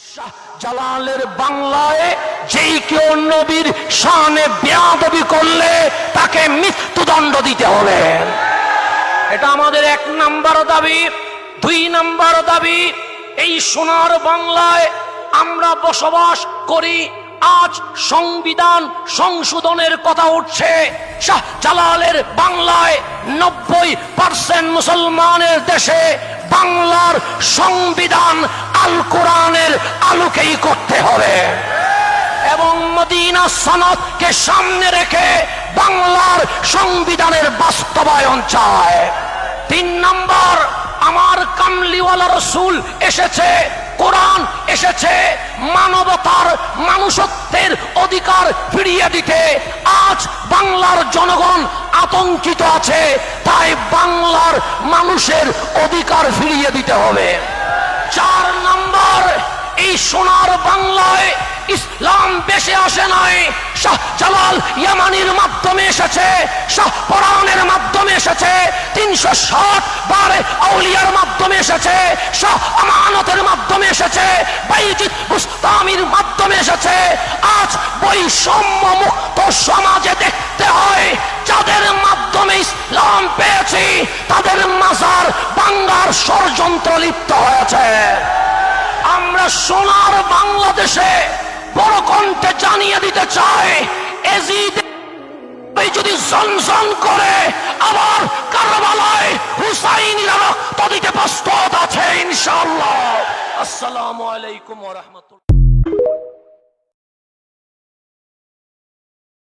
শাহজালালের বাংলায় যেই কেউ নবীর শানে বেয়াদবি করলে তাকে মৃত্যুদণ্ড দিতে হবে। এটা আমাদের এক নাম্বার দাবি। দুই নাম্বার দাবি, এই সোনার বাংলায় আমরা বসবাস করি। আজ সংবিধান সংশোধনের কথা উঠছে। শাহজালালের বাংলায় 90% মুসলমানের দেশে বাংলার সংবিধান আল কোরআনের আলোকেই করতে হবে এবং মদিনা সনদকে সামনে রেখে বাংলার সংবিধানের বাস্তবায়ন চায়। 3 নম্বর, আমার কামলিওয়ালা রসুল এসেছে, কোরআন এসেছে মানবতার মানুষত্বের অধিকার ফিরিয়ে দিতে। আজ বাংলার জনগণ আতঙ্কিত আছে, তাই বাংলার মানুষের অধিকার ফিরিয়ে দিতে হবে। 4 নম্বর, এই সোনার বাংলায় ইসলাম বেশি আসে নাই। শাহজালাল ইয়ামানির মাধ্যমে এসেছে, শাহপরানের মাধ্যমে এসেছে, 360 বারে আউলিয়ার মাধ্যমে এসেছে, শাহ আমানতের মাধ্যমে এসেছে, বাইজিদ বুস্তামির মাধ্যমে এসেছে। আজ বৈষম্য মুক্ত সমাজে দেখতে হয় যাদের মাধ্যমে ইসলাম পেয়েছি তাদের মাজার ভাঙার ষড়যন্ত্র লিপ্ত হয়েছে। আমরা সোনার বাংলাদেশে বড় কণ্ঠে জানিয়ে দিতে চাই, এজিদ যদি জনজন করে আবার কারবালায় হুসাইনের রক্ত দিতে প্রস্তুত আছে ইনশাআল্লাহ। আসসালামু আলাইকুম ওয়া রাহমাতুল্লাহ।